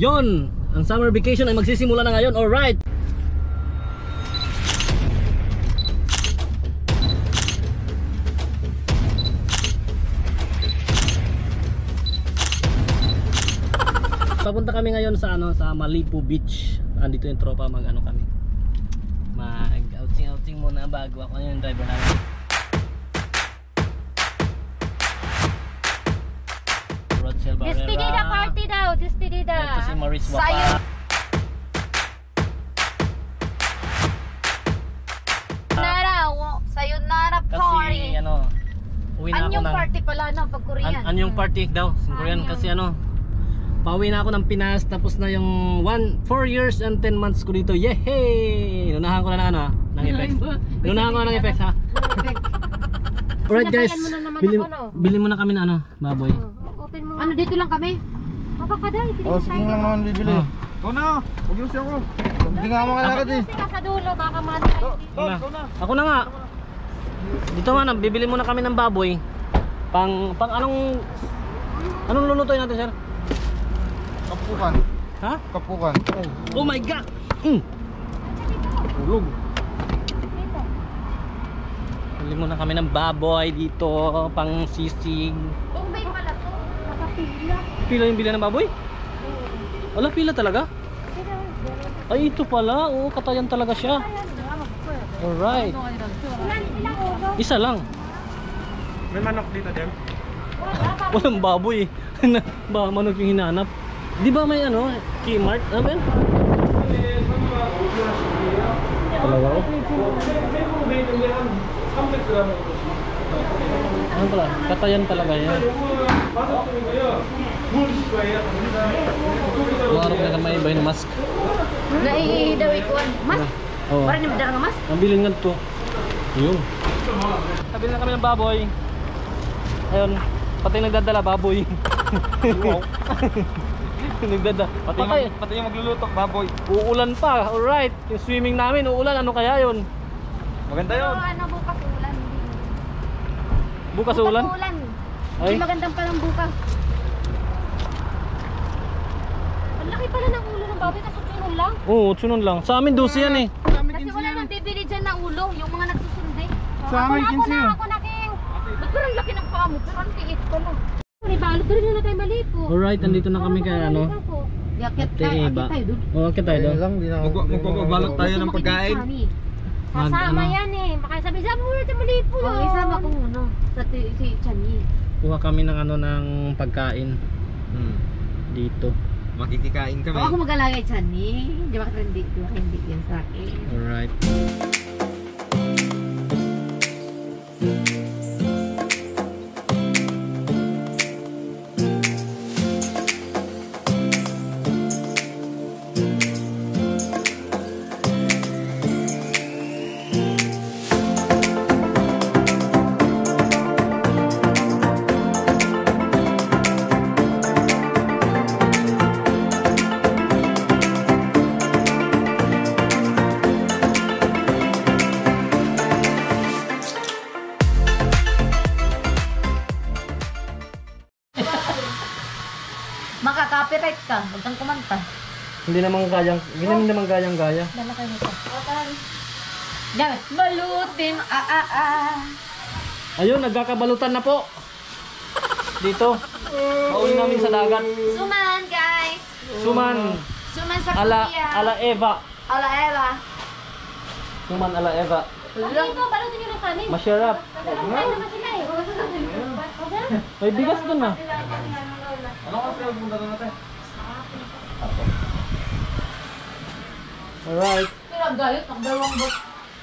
Yon, ang summer vacation ay magsisimula na ngayon. Alright. Papunta kami ngayon sa sa Malipu Beach. Andito yung tropa, kami. Mag-outing muna bago ako yung driver namin. Despedida party daw, despedida. Ito si Maris Wapa. Sayonara party. Kasi uwi na ako Anyong party pala pag Korean. Anyong party daw, sa Korean kasi pauwi na ako ng Pinas, tapos na yung 4 years and 10 months ko dito. Yehey! Inunahan ko na ng effects. Inunahan ko na ng effects, ha? Alright guys, bili muna kami na baboy. Open mo. Dito lang kami? Papakaday. Sige lang naman bibili. Ikaw na, huwag yung siya ko. Hindi nga mo kalakad eh. Sige sa dulo, baka matay. Ako na nga. Dito nga, bibili muna kami ng baboy. Pang anong lulutuin natin, sir? Kapukan. Ha? Kapukan. Oh my god! Tulog. Bili muna kami ng baboy dito, pang sisig. Oh may pala to, nakapila. Pila yung bila ng baboy? Wala, pila talaga? Ay, ito pala. Oo, katayan talaga siya. Alright. Isa lang. May manok dito, Dem? Walang baboy. Ba, manok yung hinanap. Di ba may Kmart? Ano ba yan? Talaga ko? Ano pala? Katayan talaga yan. Marap na kamay ba yung mask? Naiidaw ikuan. Mas? Oo. Parang yung darang mas? Ang bilhin nga to. Yung. Sabi na kami ng baboy. Ayun. Pati nagdadala baboy. Nagdadala. Pati yung maglulutok baboy. Uulan pa. Alright. Yung swimming namin, uulan. Ano kaya yun? Maganda yun. Bukas ulan. Bukas ulan? Ulan. Ay. Magandang palang bukas. Ang laki pala ng ulo ng baboy, kasi tsunon lang. Oo, tsunon lang. Sa amin 12 yan eh. Kasi wala nang bibili dyan ng ulo, yung mga nagsusundi. Sa amin 15 yun. Ako na, King. Ba't parang laki ng paa mo? Parang tiit pa na. May balot na rin na tayo Malipu. Alright, andito na kami kay Yakit Ate Eva. Oo, akit tayo daw. Magpapabalot tayo ng pagkain. Kasama yan eh. Makasabi sa muna sa Malipu. Oo, isama ko muna. Sa si Chani. Kuha kami ng ng pagkain. Dito. Makikikain kami. Ako mag-alagay Chani. Di ba hindi yan sa akin. Alright. Makaka-copyright ka, huwag kang kumanta. Hindi naman gayang-gaya. Dala kayo nito. Dami. Balutin, Ayun, nagkakabalutan na po. Dito. Pauwi namin sa dagat. Suman, guys. Suman. Suman sa Korea. Ala Eva. Ala Eva. Suman ala Eva. Dito, balutin nyo ng kanin. Masarap. Kain naman sila eh. May bigas dun na. Ano kasi ang punta natin? Alright. Pero ang gayot, nakdalawang bot.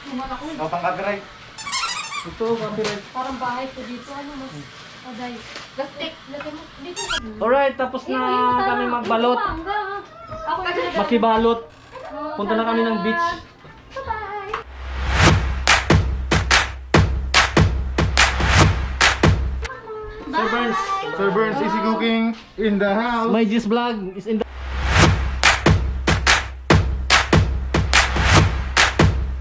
Suman ako. Notang copyright. Ito, copyright. Parang bahay ko dito. Ano mas? Aday. Plastic. Lagay mo. Dito. Alright, tapos na kami magbalot. Ako yung Makibalot. Punta na kami ng beach. bye-bye. Sir Burns, easy cooking in the house. My G's vlog is in the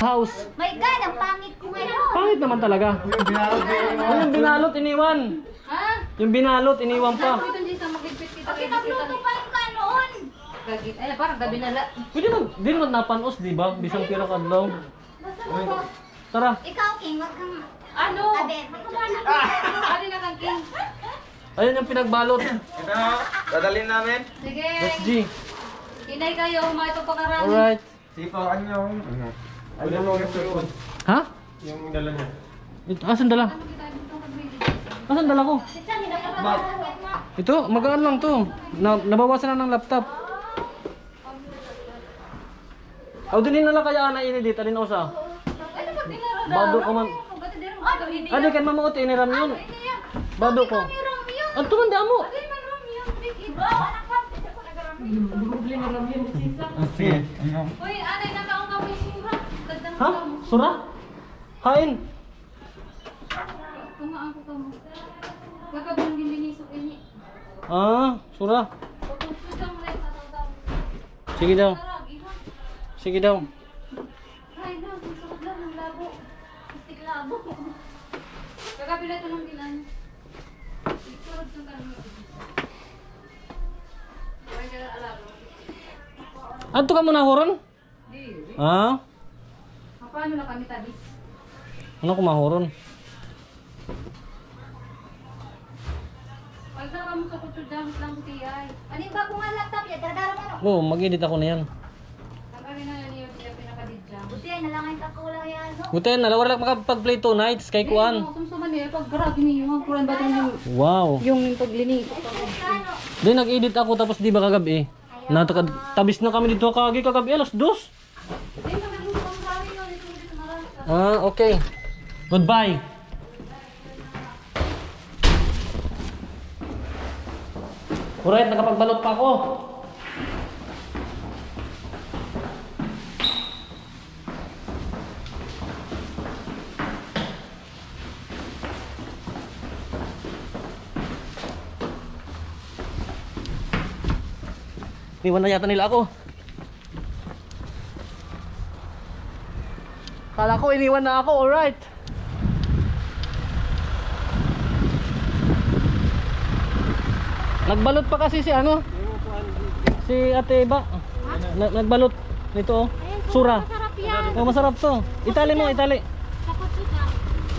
house. My God, ang pangit ko ngayon. Pangit naman talaga. Yung binalot, iniwan. Ha? Yung binalot, iniwan pa. Ito hindi sa magigpit kita. Pinagluto pa yung kanon. Gagit. Ay, parang gabi na la. Pwede mag, di naman napanos, di ba? Bisang pira kadlaw. Tara. Ikaw, King, wag kang... Ano? Abet. Ano na kang king? Ayun yung pinagbalot. Ito, dadalhin namin. Sige. Let's G. Inay kayo, mga ito pakarami. Alright. Sipaan niyo. Ano mo yung Ha? yung dala niya? Asan dala? Asan dala ko? Ito, magaan lang to. Nabawasan na ng laptop. Aw dinhin na lang kaya ana ini dito alin usa. Bado ko man. Adi kan mamuot iniram yun. Bado ko. Anto man di amo. Sige. Uy, anay na kaong kami sura. Ha? Sura? Hain. Tumaan ko kamo. Kakabang gininisok ini. Ah, sura. Pagkusudang na sa tawag. Sige daw. Sige daw. Ay, no, susukot lang ng labo. Istik labo. Kakapila ito ng bilan. Isurod sa kanila. Ay, kaya alabo. Adto ka muna horon? Ha? Paano na kami tabis? Ano ko mahoron? Pag na kami sa kutsudang lang tiyay. Anin ba kung ang laptop yan? Dadara mo, no? Oo, mag-edit ako na yan. Kami na niyo siya pinakadidya. Buti ay nalangay ka ko lang yan, no? Buti na, wala lang makapag-play 2 nights kay Kuan. Kung suman niya, pag grabe niyo, ang kuran ba yung Wow. paglinis? Ano? Di nag-edit ako tapos di ba kagabi? Tabis na kami dito kagabi alas 2. Ah, okay. Goodbye. Alright, nakapagbalot pa ako. Iwan na yata nila ako. Kala ko iniwan na ako, alright. Nagbalot pa kasi si ano? Si Ate Eba. Nagbalot nito oh. Sura. Masarap yan. Oh, masarap to. Itali mo, itali. Sakot suga.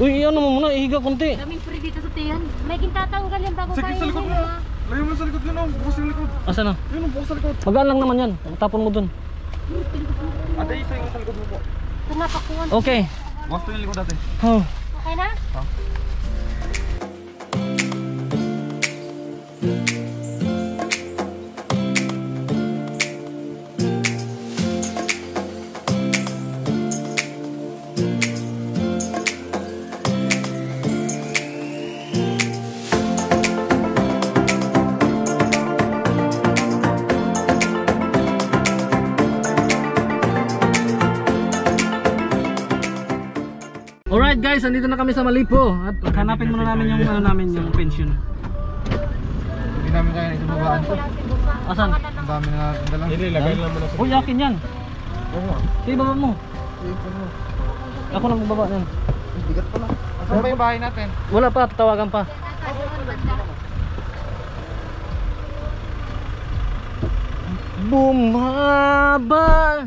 Uy, ano mo muna, ihiga konti. Daming free dito sa tiyan. May kintatanggal yan bago Sige, kayo. sa likod mo. Layo mo sa likod yun, oh. Bukas yung likod. Asa na? Yun, oh, bukas sa likod. Magaan lang naman yan. Tapon mo dun. Ate, ito yung sa likod mo po. Tumapakuan. Okay. Bukas to yung likod ate. Oh. Okay na? Alright guys, andito na kami sa Malipo at hanapin muna namin yung ano namin, yung pension. Hindi namin kaya ito mabaan to. Asan? Ang dami na natin dala. Hindi, lagay lang mo na sa... Uy, akin yan. Oo. Sige, baba mo. Ako na magbaba yan. Bigat pala. Asan ba yung bahay natin? Wala pa, tatawagan pa. Bumaba.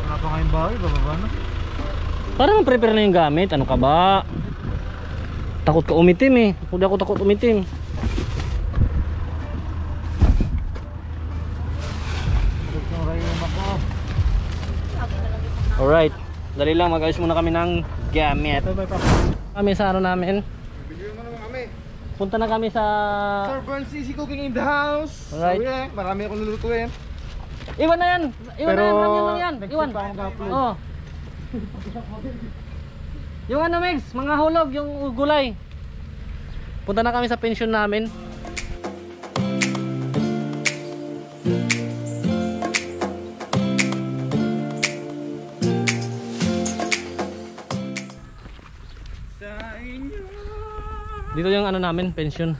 Wala pa kayong bahay, bababa na. Parang prepare na yung gamit. Ano ka ba? Takot ka umitim eh. Hindi ako takot umitim. Alright. Dali lang, mag-ayos muna kami ng gamit. Kami sa ano namin. Bigyan mo naman kami. Punta na kami sa... Sir Burn CC Cooking in the house. Alright. So, yeah, marami akong lulutuin. Iwan na yan! Iwan na yan! Ramyun lang yan! Iwan! pa akong upload. Oo. Yung ano Megs, mga hulog, yung gulay. Punta na kami sa pension namin. Dito yung ano namin, pension.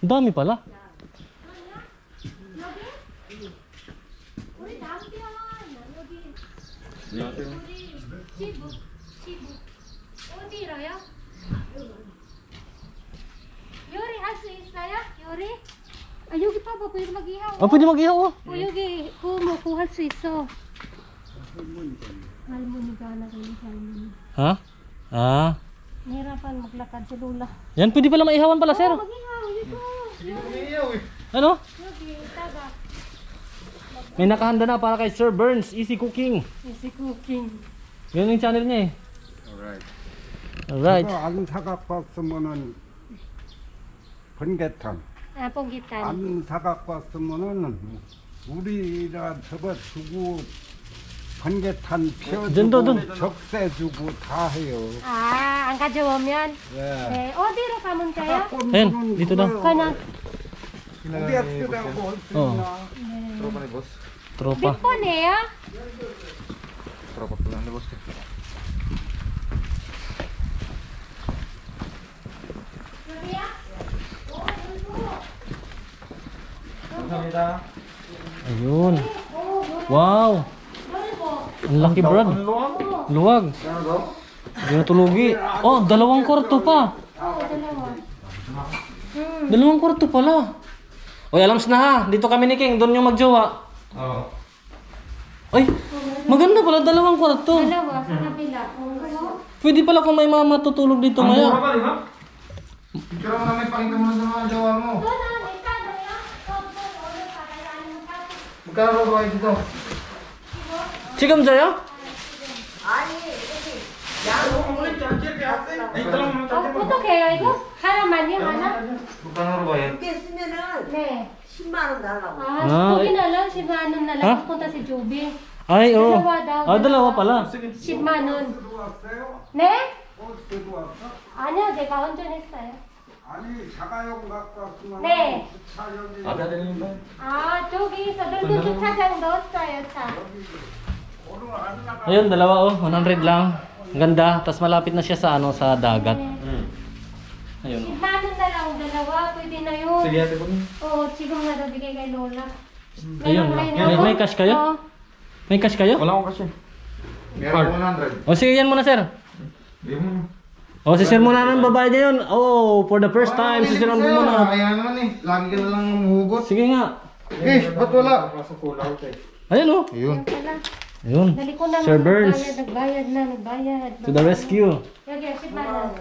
Ang dami pala. 우리 남편 여기 시부 어디로요? 요리할 수 있어요? 요리? 아 여기 봐봐 pwede mag-ihaw. Oh, pwede mag-ihaw oh. 여기 kumukuha 할 수 있어. 할머니 gana kayo 할머니. Ha? Ah. Nahirapan maglakad si Lula. Yan, pwede pala maihawan pala, sir. Mag-ihaw dito. Ano? Yogi, taga. May nakahanda na para kay Sir Burns, Easy Cooking. Easy cooking. Yun yung channel niya eh. Alright. Alright. 안 사갖고 왔으면은 번개탄. Ah, ponggitan. 안 사갖고 왔으면은 우리가 접어주고 번개탄 든든든. 피워주고 적세 주고 다 해요. Ah, ang 가져오면 예. 네, 어디로 가면 돼요? Ayan, dito daw. 그냥 우리 쓰라고 할수 어. 있나? Tropa ni boss. Tropa. 몇 번이에요? Tropa pala ni boss. Kamsahamnida. Ayun. Wow. Ang laki, Brad. Luwag. Hindi natulugi. Oh, 2 kwarto pa. Dalawang kwarto pala. Oy, alams na ha. Dito kami ni King. Doon yung magjowa. Oo. Ay, maganda pala. 2 kwarto. dalawa sa kabila. Oo. Pwede pala kung may mga matutulog dito Ang mura maya. pa, di ba? Picture mo namin, pakita mo na sa mga jowa mo. Magkano ba kayo dito? 지금 자요? 어떻게 해요 이거? 하나만요 하나? Magkano ba yan? 이렇게 쓰면은 네. 10만 원 달라고. Ah, 거기 na lang 10만 원 na lang pupunta si Joby. Ay, oh. Dalawa daw. Ah, dalawa pala. 10만 원. 들어왔어요? 네? 어떻게 들어왔어? 아니요, 제가 운전했어요. 아니 자가용 갖고 왔으면 네. 차 여기 아, 저기 서들고 주차장 넣었어요, 차. 오늘 안 나가. Ayun, dalawa oh. 100 lang. Ang ganda. Tapos malapit na siya sa ano, sa dagat. Ayun. 10만 원 na lang, dalawa, pwede na yun. Sige, ate po. Oo, 지금 na daw bigay kay Lola. Ayun. May cash kayo? Oo. May cash kayo? Wala ko kasi. Meron 100. O sige, yan muna, sir. Hindi mo. O, si sir muna ng babae niya yun. Oh, for the first time, si sir ang muna. Kaya naman eh. Lagi ka na lang mahugot. Sige nga. Eh, ba't wala? Ayun oh. Ayun. Yan pala. Ayun. Dali ko na Sir Burns. nagbayad. To the rescue. 여기 10만 원.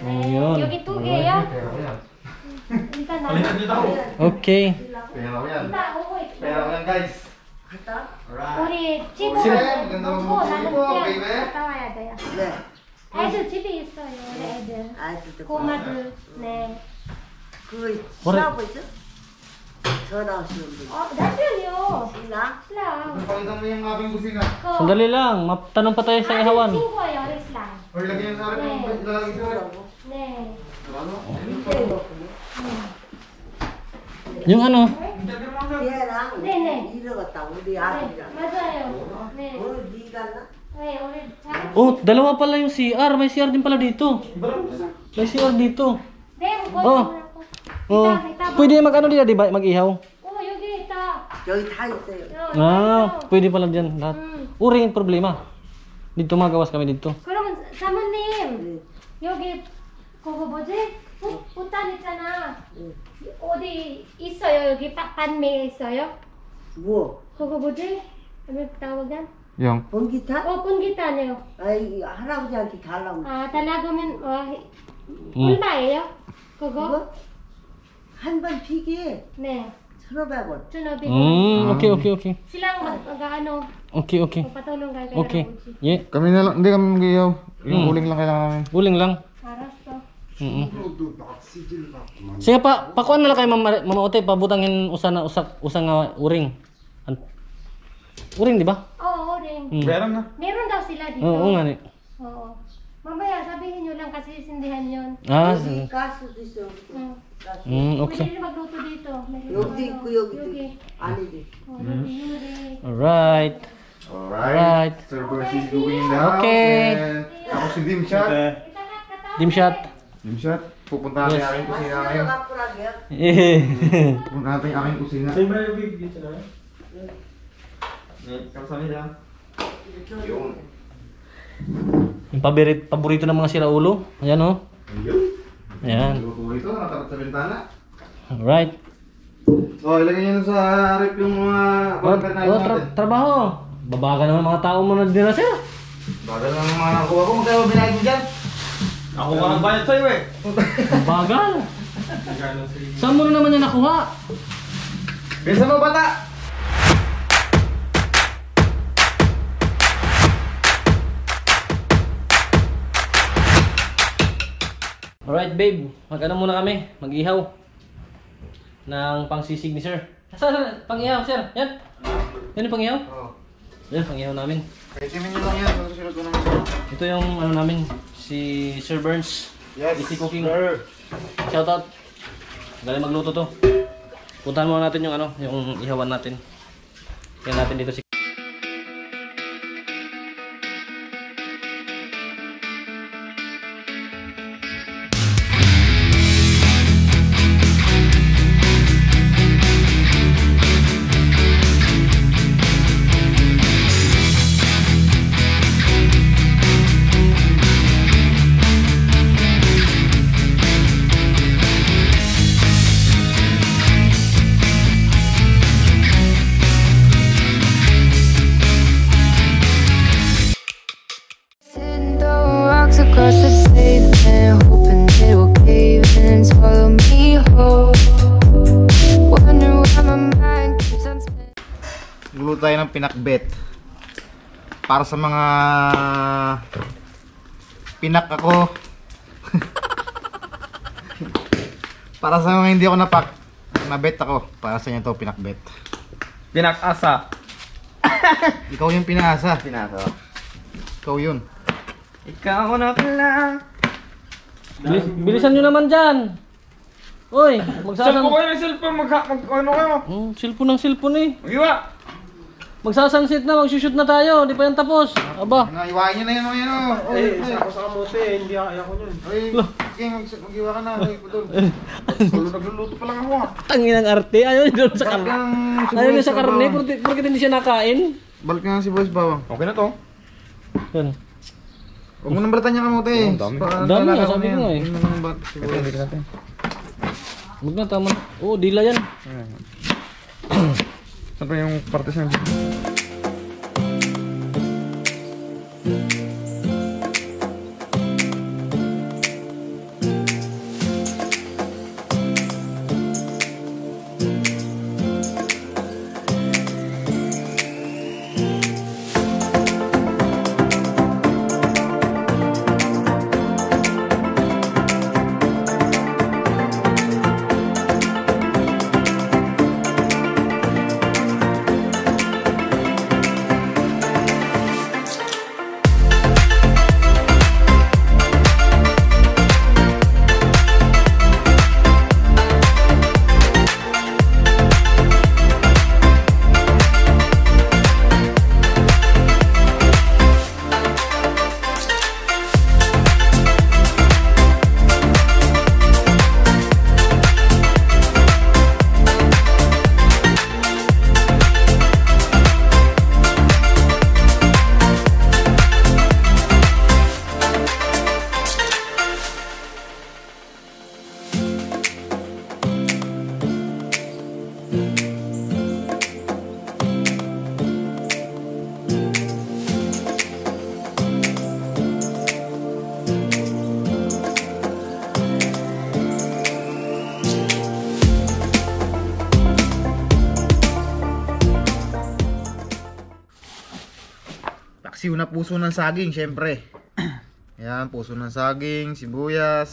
Ayun. 여기 2개요? 일단 나가. Okay. Pera ko yan. 일단 오고 있어. Pera ko yan, guys. 우리 집을 maganda 놓고 naman 나는 mo, 그냥 baby. 갔다 와야 돼요. 네. 애들 집에 있어요, 우리 애들. 아직도 꼬마들. 네. 그거 시나고 있어? 전화 오시는 분. 남편이요. 신랑? 신랑. Pakita mo yung aming kusina. Sandali lang. Matanong pa tayo sa ihawan. 친구예요, 우리 신랑. Or lagyan sa akin yung ilalagay ko. 네. Yung ano? 얘랑 네네. 이러갔다 우리 네, 아들이랑. 맞아요. 네. 오늘 네 갔나? 네, 우리 잘. Oh, dalawa pala yung CR. May CR din pala dito. May CR dito. 네, 어. 먹어. Oh, pwede mag-ano dito, di ba? Mag-ihaw. 여기 있다. 여기 다 있어요. Ah, pwede pala dyan lahat. Uring problema. Dito magawas kami dito. 그러면 사모님 네. 여기 그거 뭐지? 우탄 있잖아. 어디 있어요? 여기 반매에 있어요? 뭐? 그거 뭐지? ano tawagan? Yung. 번기타? 분기탄이요. 아이 할아버지한테 달라고. 아, 달라고면 음. 얼마예요? 그거? 그거? 한 번 피기에 네. 1,500원. 1,500. Okay. Silang mag-ano, Okay. magpatulong kay Okay. Uji. Yeah. Kami na lang, hindi kami mag-iyaw. Yung uling lang kailangan namin. Uling lang. 알았어. 너도 낚시질 같구만. Sige pa, pakuan na lang kay Mama Ote, pabutangin usa nga uring. Uring, di ba? Oo, ring. Meron na. Meron daw sila dito. Oo nga ni. Oo. Mamaya sabihin nyo lang kasi sindihan yun. Ah, 여기 sige. 가스도 있어. 응. 가스. Okay. Pwede rin magluto dito. 여기도 있고 여기도 여기. 있고. 아니지. 여기 유리. Alright. Alright. Sir Percy is going in the house. Okay. And ako si Dim Chat. Dim shot. Yung shot, pupunta natin yung aking kusina ngayon. Eh. Pupunta natin yung aking kusina. Sa'yo ba yung big dito na? Kapsali lang. Yun. Yung paborito ng mga siraulo. Ayan oh. Ayan. Luto ito, nakatarap sa bintana. Alright. Oh, ilagay nyo sa rep yung mga burger na yun natin. Trabaho. Babaga naman mga tao mo na din na sir. Bagal lang mga nakuha ko. Magkaya ba binayad mo dyan? Ako nga ang bayad sa'yo eh. Bagal. Saan mo na naman yan nakuha? Bisa mo bata! Alright babe, mag-ano muna kami, mag-ihaw ng pangsisig ni sir. Saan? Pang-ihaw sir, yan. Yan yung pang-ihaw? Oo. Yan, pang-ihaw namin. Kaitimin nyo lang yan. Susunod ko naman. Ito yung ano namin, si Sir Burns. Yes. Easy Cooking. Sir. Shoutout. Galing magluto to. Puntahan muna natin yung ano, yung ihawan natin. Tingnan natin dito si Send the rocks across the pavement, hoping it will cave in and swallow me whole. Wonder why my mind keeps on spinning. Luluto tayo ng pinakbet. Para sa mga pinak ako. Para sa mga hindi ako nabet ako. Para sa inyo to pinakbet. Pinakasa. Ikaw yung pinasa. Pinasa. Ikaw yun. Ikaw na pala. Bilisan nyo naman dyan. Uy, Cellphone magsasang... kayo ng cellphone. Ano kayo? Cellphone ng cellphone eh. Mag-iwa. Magsasunset na, magsushoot na tayo. Di pa yan tapos. Aba. Iwain nyo na yun o yan o. Ako sa kamote. Hindi kaya ko yun. Ay, mag-iwa ka na. Ay, putol. Nagluluto pa lang ako ha. Tangin ng arte. Ayaw niya doon sa Balik karne. ng Ayaw niya sa sibuyas karne. bawang. Porkit hindi siya nakain. Balik nga si boys bawang. Okay na to. Yan. Huwag mo nang balatan niya kamote. Ang dami. Dami nga, sabi ko nga eh. Sibuyas. Huwag na, tama na. Oo, dila yan. Saan pa yung parte sa Paksiw na puso ng saging, syempre. Yan, puso ng saging, sibuyas.